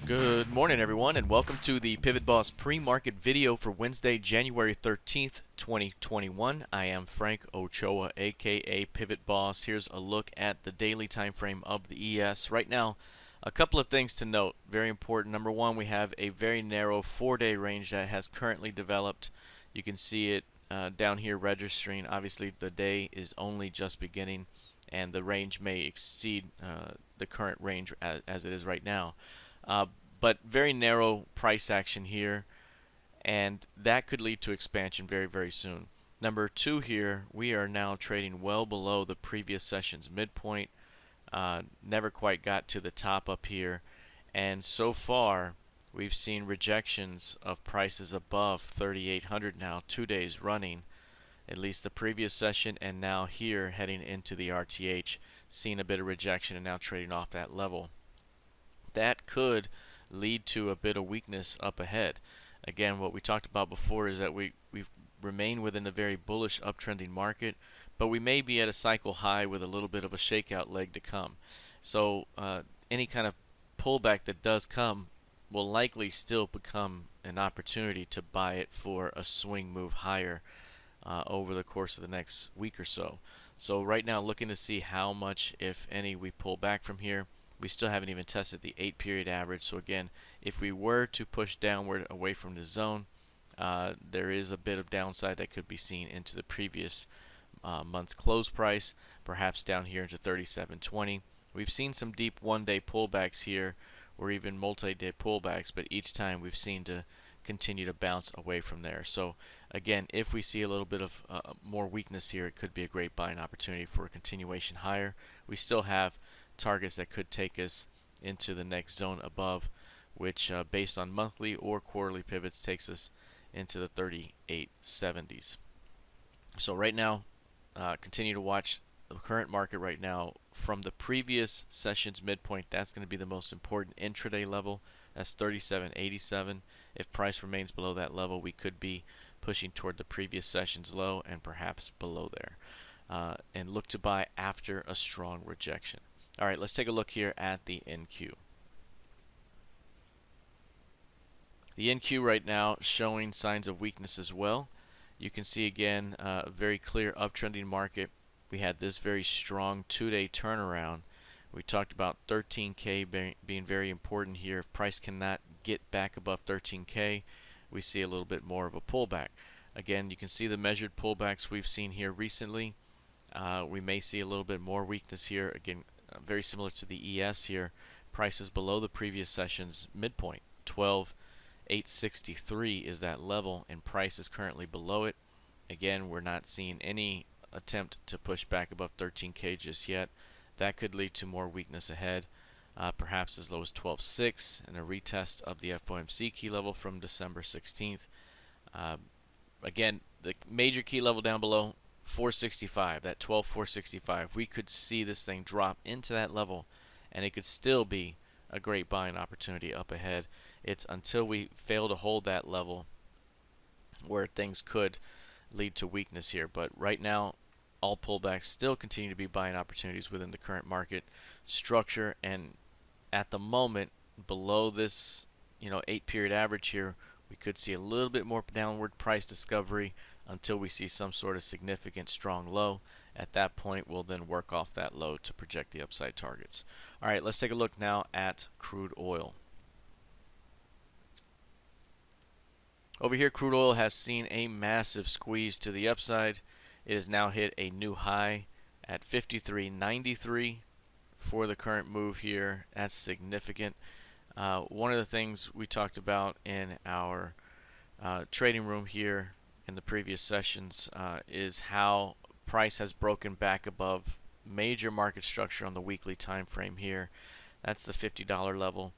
Good morning, everyone, and welcome to the PivotBoss pre-market video for Wednesday, January 13th, 2021. I am Frank Ochoa, aka PivotBoss. Here's a look at the daily time frame of the ES. Right now, a couple of things to note, very important. Number one, we have a very narrow 4-day range that has currently developed. You can see it down here registering. Obviously, the day is only just beginning, and the range may exceed the current range as it is right now. But very narrow price action here, and that could lead to expansion very, very soon. Number two here, we are now trading well below the previous session's midpoint. Never quite got to the top up here, and so far we've seen rejections of prices above 3,800 now, 2 days running. At least the previous session, and now here heading into the RTH, seeing a bit of rejection and now trading off that level. That could lead to a bit of weakness up ahead. Again, what we talked about before is that we remain within a very bullish uptrending market, but we may be at a cycle high with a little bit of a shakeout leg to come. So any kind of pullback that does come will likely still become an opportunity to buy it for a swing move higher over the course of the next week or so. So right now, looking to see how much, if any, we pull back from here. We still haven't even tested the 8-period average. So again, if we were to push downward away from the zone, there is a bit of downside that could be seen into the previous month's close price, perhaps down here into 37.20. We've seen some deep one-day pullbacks here, or even multi-day pullbacks, but each time we've seen to continue to bounce away from there. So again, if we see a little bit of more weakness here, it could be a great buying opportunity for a continuation higher. We still have targets that could take us into the next zone above, which based on monthly or quarterly pivots takes us into the 3870s. So right now, continue to watch the current market right now from the previous session's midpoint. That's going to be the most important intraday level. That's 3787. If price remains below that level, we could be pushing toward the previous session's low and perhaps below there, and look to buy after a strong rejection. All right, let's take a look here at the NQ. The NQ right now showing signs of weakness as well. You can see again a very clear uptrending market. We had this very strong 2-day turnaround. We talked about 13K being very important here. If price cannot get back above 13K, we see a little bit more of a pullback. Again, you can see the measured pullbacks we've seen here recently. We may see a little bit more weakness here. Again, very similar to the ES here. Prices below the previous session's midpoint. 12,863 is that level, and price is currently below it. Again, we're not seeing any attempt to push back above 13K just yet. That could lead to more weakness ahead, perhaps as low as 12.6 and a retest of the FOMC key level from December 16th. Again, the major key level down below, 465, that 12,465. We could see this thing drop into that level, and it could still be a great buying opportunity up ahead. It's until we fail to hold that level where things could lead to weakness here. But right now, all pullbacks still continue to be buying opportunities within the current market structure, and at the moment, below this 8-period average here, we could see a little bit more downward price discovery until we see some sort of significant strong low. At that point, we'll then work off that low to project the upside targets. All right, let's take a look now at crude oil. Over here, crude oil has seen a massive squeeze to the upside. It has now hit a new high at 53.93 for the current move here. That's significant. One of the things we talked about in our trading room here in the previous sessions is how price has broken back above major market structure on the weekly time frame here. That's the $50 level.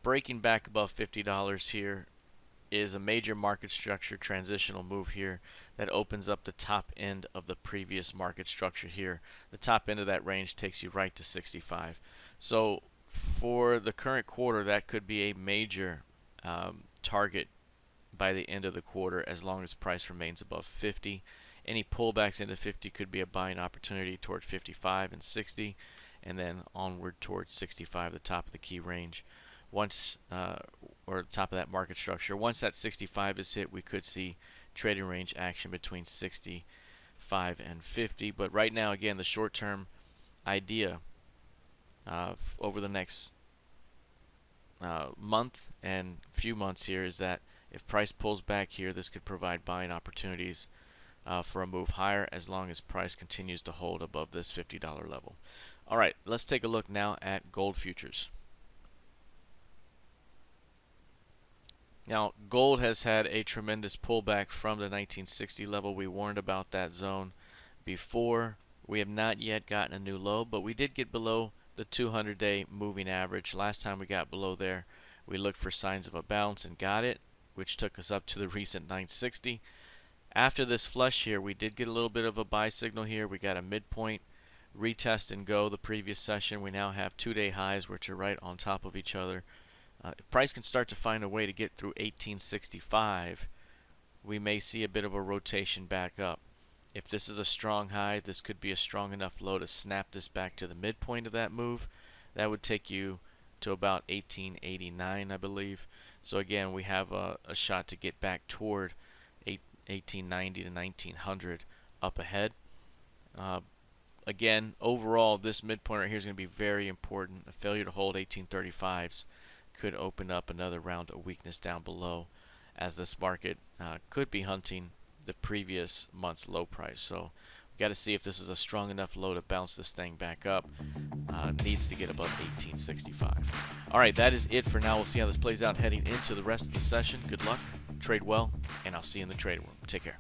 Breaking back above $50 here is a major market structure transitional move here that opens up the top end of the previous market structure here. The top end of that range takes you right to 65. So for the current quarter, that could be a major target by the end of the quarter, as long as price remains above 50. Any pullbacks into 50 could be a buying opportunity toward 55 and 60, and then onward towards 65, the top of the key range. once or top of that market structure. Once that 65 is hit, we could see trading range action between 65 and 50. But right now, again, the short-term idea over the next month and few months here is that if price pulls back here, this could provide buying opportunities for a move higher as long as price continues to hold above this $50 level. All right, let's take a look now at gold futures. Now, gold has had a tremendous pullback from the 1960 level. We warned about that zone before. We have not yet gotten a new low, but we did get below the 200-day moving average. Last time we got below there, we looked for signs of a bounce and got it, which took us up to the recent 960. After this flush here, we did get a little bit of a buy signal here. We got a midpoint retest and go the previous session. We now have 2-day highs, which are right on top of each other. If price can start to find a way to get through 1865, we may see a bit of a rotation back up. If this is a strong high, this could be a strong enough low to snap this back to the midpoint of that move. That would take you to about 1889, I believe. So again, we have a shot to get back toward 1890 to 1900 up ahead. Again, overall, this midpoint right here is going to be very important. A failure to hold 1835s could open up another round of weakness down below, as this market could be hunting the previous month's low price. So we got to see if this is a strong enough low to bounce this thing back up. Needs to get above 1865. All right, that is it for now. We'll see how this plays out heading into the rest of the session. Good luck, trade well, and I'll see you in the trading room. Take care.